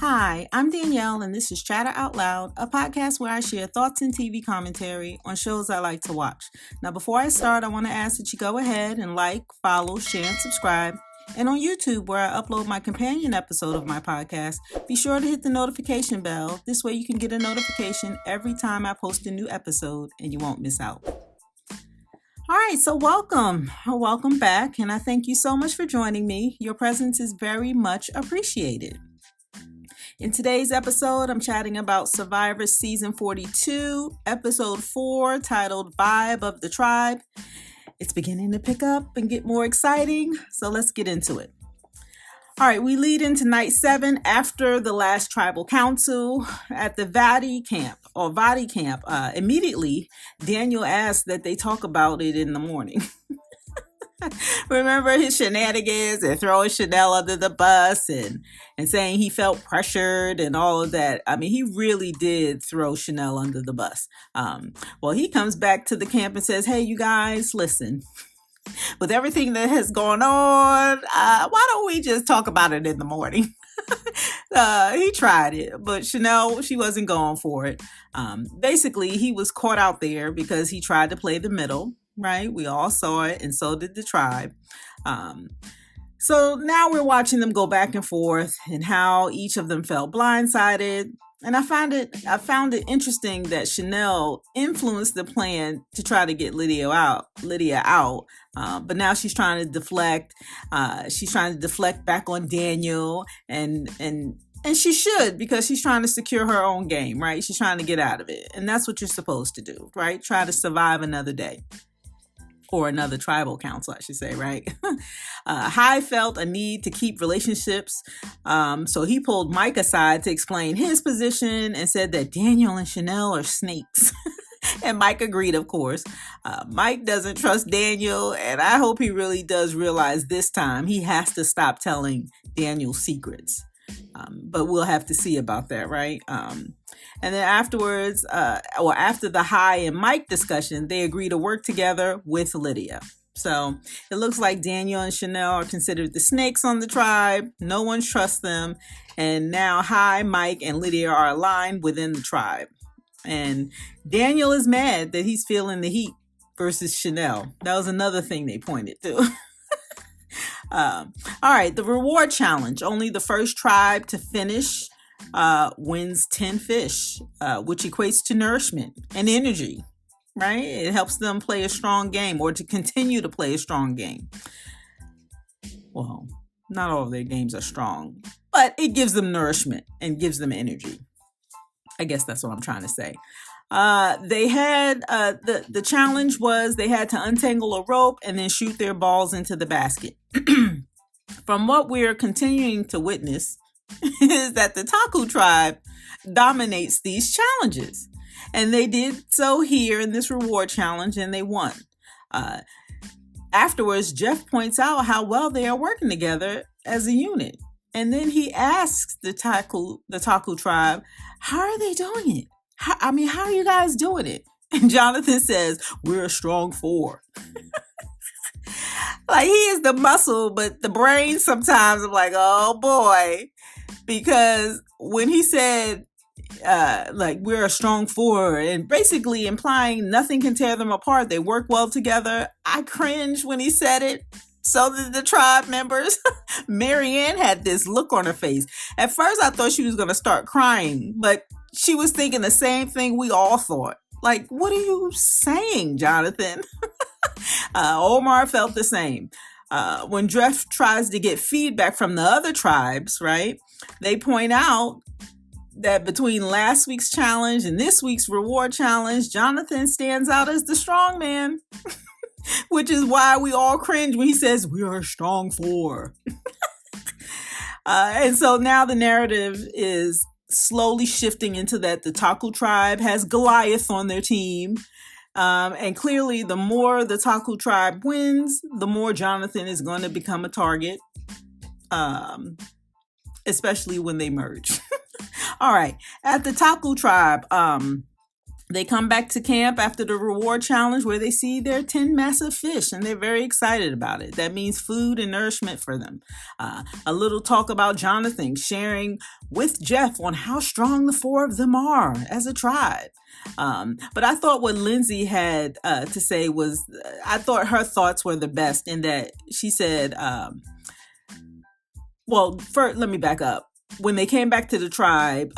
Hi, I'm Danielle, and this is Chatter Out Loud, a podcast where I share thoughts and TV commentary on shows I like to watch. Now, before I start, I want to ask that you go ahead and like, follow, share, and subscribe. And on YouTube, where I upload my companion episode of my podcast, be sure to hit the notification bell. This way you can get a notification every time I post a new episode and you won't miss out. All right, so welcome back, and I thank you so much for joining me. Your presence is very much appreciated. In today's episode, I'm chatting about Survivor Season 42, Episode 4, titled Vibe of the Tribe. It's beginning to pick up and get more exciting, so let's get into it. All right, we lead into night 7 after the last tribal council at the Vadi camp. Immediately, Daniel asks that they talk about it in the morning. Remember his shenanigans and throwing Chanel under the bus and saying he felt pressured and all of that. I mean, he really did throw Chanel under the bus. Well, he comes back to the camp and says, hey, you guys, listen, with everything that has gone on, why don't we just talk about it in the morning? He tried it, but Chanel, she wasn't going for it. Basically, he was caught out there because he tried to play the middle. Right? We all saw it, and so did the tribe. So now we're watching them go back and forth and how each of them felt blindsided. And I found it interesting that Chanel influenced the plan to try to get Lydia out. But now she's trying to deflect. She's trying to deflect back on Daniel, and she should, because she's trying to secure her own game, right? She's trying to get out of it, and that's what you're supposed to do, right? Try to survive another day. Or another tribal council, I should say, right? Hai felt a need to keep relationships, so he pulled Mike aside to explain his position and said that Daniel and Chanel are snakes. And Mike agreed, of course. Mike doesn't trust Daniel, and I hope he really does realize this time he has to stop telling Daniel secrets. But we'll have to see about that, right? And then afterwards, after the Hai and Mike discussion, they agree to work together with Lydia. So it looks like Daniel and Chanel are considered the snakes on the tribe. No one trusts them. And now Hai, Mike, and Lydia are aligned within the tribe. And Daniel is mad that he's feeling the heat versus Chanel. That was another thing they pointed to. All right, the reward challenge. Only the first tribe to finish wins 10 fish, which equates to nourishment and energy, right? It helps them play a strong game, or to continue to play a strong game. Well, not all of their games are strong, but it gives them nourishment and gives them energy. I guess that's what I'm trying to say. They had the challenge was they had to untangle a rope and then shoot their balls into the basket. From what we're continuing to witness is that the Taku tribe dominates these challenges, and they did so here in this reward challenge, and they won. Afterwards, Jeff points out how well they are working together as a unit, and then he asks the Taku tribe, how are they doing it? How are you guys doing it? And Jonathan says, we're a strong 4. Like, he is the muscle, but the brain sometimes I'm like, oh boy. Because when he said, we're a strong 4, and basically implying nothing can tear them apart, they work well together, I cringed when he said it. So did the tribe members. Marianne had this look on her face. At first, I thought she was going to start crying, but she was thinking the same thing we all thought. Like, what are you saying, Jonathan? Omar felt the same. When Jeff tries to get feedback from the other tribes, right, they point out that between last week's challenge and this week's reward challenge, Jonathan stands out as the strong man, which is why we all cringe when he says, we are a strong 4. And so now the narrative is slowly shifting into that the Taku tribe has Goliath on their team. And clearly, the more the Taku tribe wins, the more Jonathan is going to become a target, especially when they merge. All right. At the Taku tribe, They come back to camp after the reward challenge where they see their 10 massive fish and they're very excited about it. That means food and nourishment for them. A little talk about Jonathan sharing with Jeff on how strong the four of them are as a tribe. But I thought what Lindsay had to say was, I thought her thoughts were the best in that she said, well, first, let me back up. When they came back to the tribe,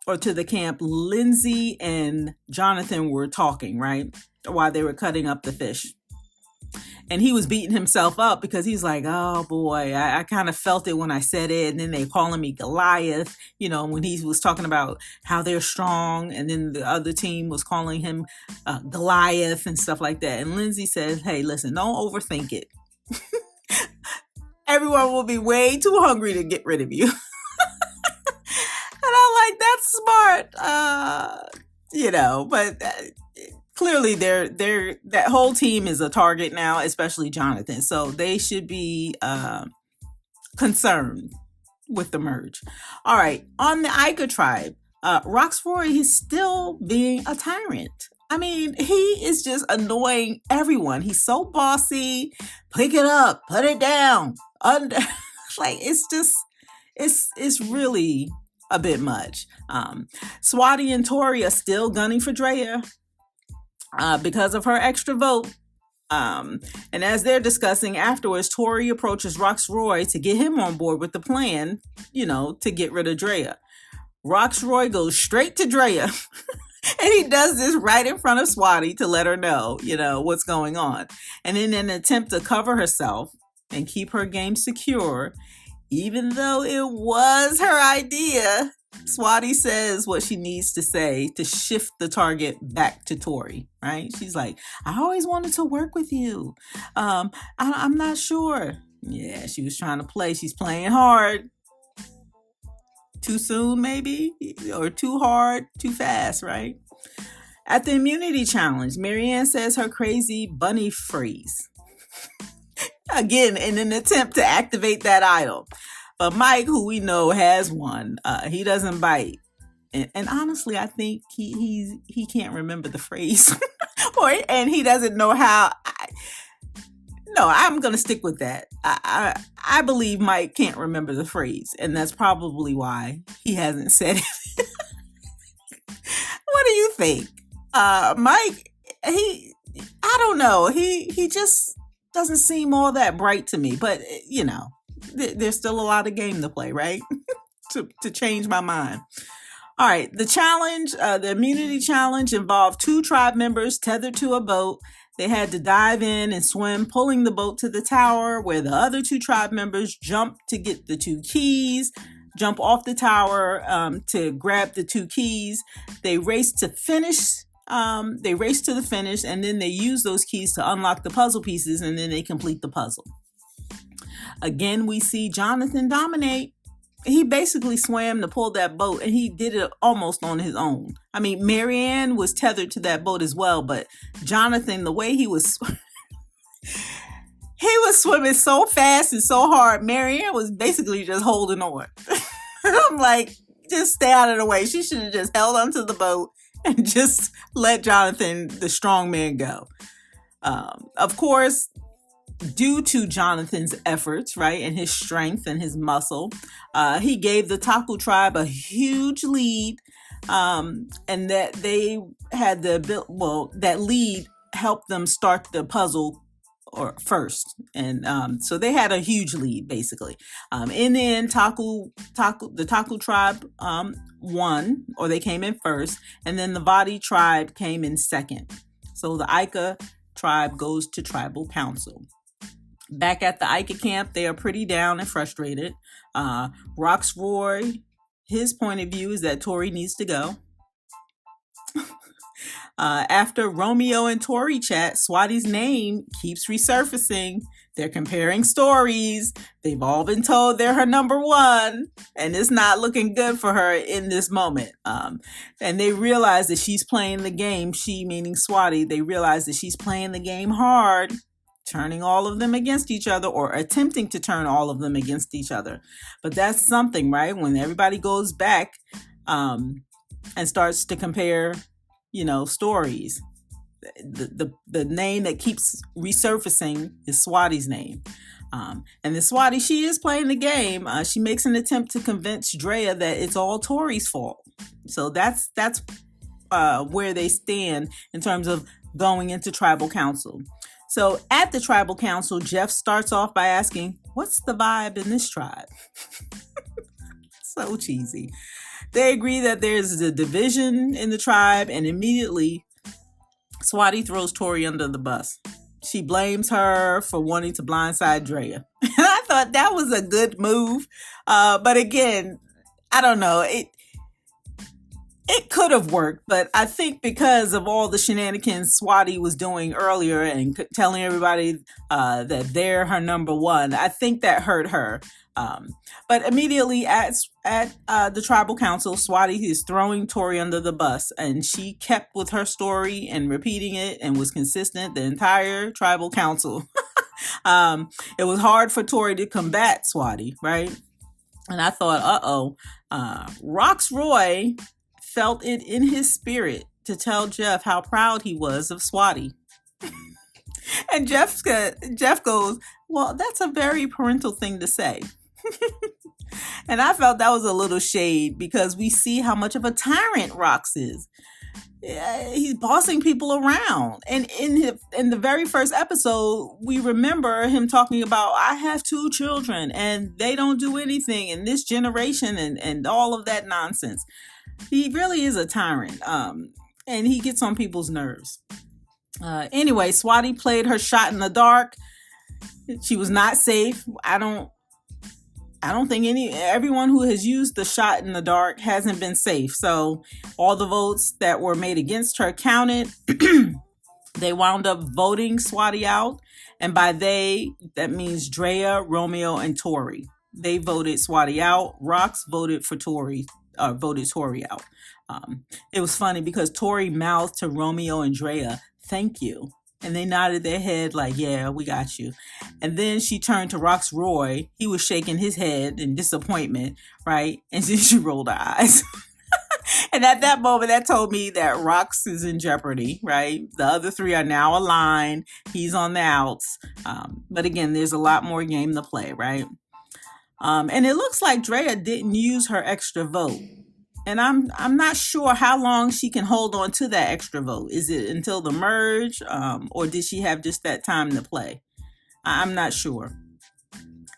or to the camp, Lindsay and Jonathan were talking, right? While they were cutting up the fish. And he was beating himself up because he's like, oh boy, I kind of felt it when I said it. And then they calling me Goliath, when he was talking about how they're strong. And then the other team was calling him Goliath and stuff like that. And Lindsay says, hey, listen, don't overthink it. Everyone will be way too hungry to get rid of you. And I'm like, that's smart, but clearly that whole team is a target now, especially Jonathan. So they should be concerned with the merge. All right, on the Ica tribe, Roxroy is still being a tyrant. I mean, he is just annoying everyone. He's so bossy. Pick it up, put it down. Like, it's really a bit much. Swati and Tori are still gunning for Drea because of her extra vote. And as they're discussing afterwards, Tori approaches Roxroy to get him on board with the plan, to get rid of Drea. Roxroy goes straight to Drea. And he does this right in front of Swati to let her know, what's going on. And in an attempt to cover herself and keep her game secure, even though it was her idea, Swati says what she needs to say to shift the target back to Tori, right? She's like, I always wanted to work with you. I'm not sure. Yeah, she was trying to play. She's playing hard. Too soon, maybe? Or too hard, too fast, right? At the immunity challenge, Marianne says her crazy bunny freeze. Again, in an attempt to activate that idol. But Mike, who we know has one, he doesn't bite. And honestly, I think he can't remember the phrase. And he doesn't know how... No, I'm going to stick with that. I believe Mike can't remember the phrase, and that's probably why he hasn't said it. What do you think? Mike, I don't know. He just doesn't seem all that bright to me, but there's still a lot of game to play, right? to change my mind. All right, the challenge, the immunity challenge involved 2 tribe members tethered to a boat. They had to dive in and swim, pulling the boat to the tower where the other 2 tribe members jumped to get the 2 keys, jump off the tower to grab the 2 keys. They raced to finish. They raced to the finish, and then they use those keys to unlock the puzzle pieces, and then they complete the puzzle. Again, we see Jonathan dominate. He basically swam to pull that boat, and he did it almost on his own. I mean, Marianne was tethered to that boat as well, but Jonathan, the way he was swimming so fast and so hard, Marianne was basically just holding on. I'm like, just stay out of the way. She should have just held onto the boat and just let Jonathan, the strong man, go. Of course, due to Jonathan's efforts, right, and his strength and his muscle, he gave the Taku tribe a huge lead, and that they had that lead helped them start the puzzle first, and so they had a huge lead basically. In the end, the Taku tribe won, or they came in first, and then the Vadi tribe came in second. So the Ica tribe goes to tribal council. Back at the Ica camp, they are pretty down and frustrated. Roxroy, his point of view is that Tori needs to go. After Romeo and Tori chat, Swati's name keeps resurfacing. They're comparing stories. They've all been told they're her number one, and it's not looking good for her in this moment. And they realize that she's playing the game, she meaning Swati, they realize that she's playing the game hard, turning all of them against each other, or attempting to turn all of them against each other. But that's something, right? When everybody goes back and starts to compare, stories. The name that keeps resurfacing is Swati's name. And the Swati, she is playing the game. She makes an attempt to convince Drea that it's all Tori's fault. So that's where they stand in terms of going into tribal council. So at the tribal council, Jeff starts off by asking, what's the vibe in this tribe? So cheesy. They agree that there's a division in the tribe, and immediately Swati throws Tori under the bus. She blames her for wanting to blindside Drea. And I thought that was a good move. But again, I don't know. It could have worked, but I think because of all the shenanigans Swati was doing earlier and telling everybody that they're her number one, I think that hurt her. But immediately at the tribal council, Swati is throwing Tori under the bus, and she kept with her story and repeating it and was consistent the entire tribal council. It was hard for Tori to combat Swati, right? And I thought, Rox Roy felt it in his spirit to tell Jeff how proud he was of Swati. And Jeff goes, well, that's a very parental thing to say. And I felt that was a little shade because we see how much of a tyrant Rox is. Yeah, he's bossing people around. And in the very first episode, we remember him talking about, I have 2 children and they don't do anything in this generation and all of that nonsense. He really is a tyrant, and he gets on people's nerves. Anyway, Swati played her shot in the dark. She was not safe. I don't think everyone who has used the shot in the dark hasn't been safe. So all the votes that were made against her counted. They wound up voting Swati out, and by they, that means Drea, Romeo, and Tori. They voted Swati out. Rox voted Tori out. It was funny because Tori mouthed to Romeo and Drea, thank you. And they nodded their head like, yeah, we got you. And then she turned to Rox Roy. He was shaking his head in disappointment, right? And then she rolled her eyes. And at that moment, that told me that Rox is in jeopardy, right? The other 3 are now aligned. He's on the outs. But again, there's a lot more game to play, right? And it looks like Drea didn't use her extra vote. And I'm not sure how long she can hold on to that extra vote. Is it until the merge? Or did she have just that time to play? I'm not sure.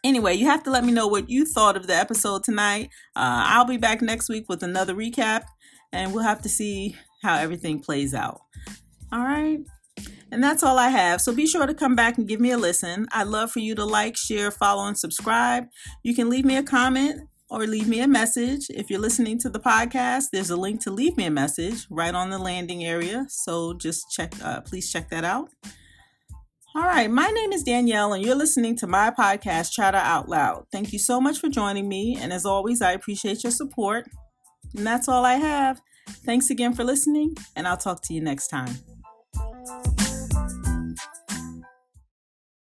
Anyway, you have to let me know what you thought of the episode tonight. I'll be back next week with another recap, and we'll have to see how everything plays out. All right. And that's all I have. So be sure to come back and give me a listen. I'd love for you to like, share, follow, and subscribe. You can leave me a comment or leave me a message. If you're listening to the podcast, there's a link to leave me a message right on the landing area. So just please check that out. All right. My name is Danielle, and you're listening to my podcast, Chatter Out Loud. Thank you so much for joining me. And as always, I appreciate your support. And that's all I have. Thanks again for listening, and I'll talk to you next time.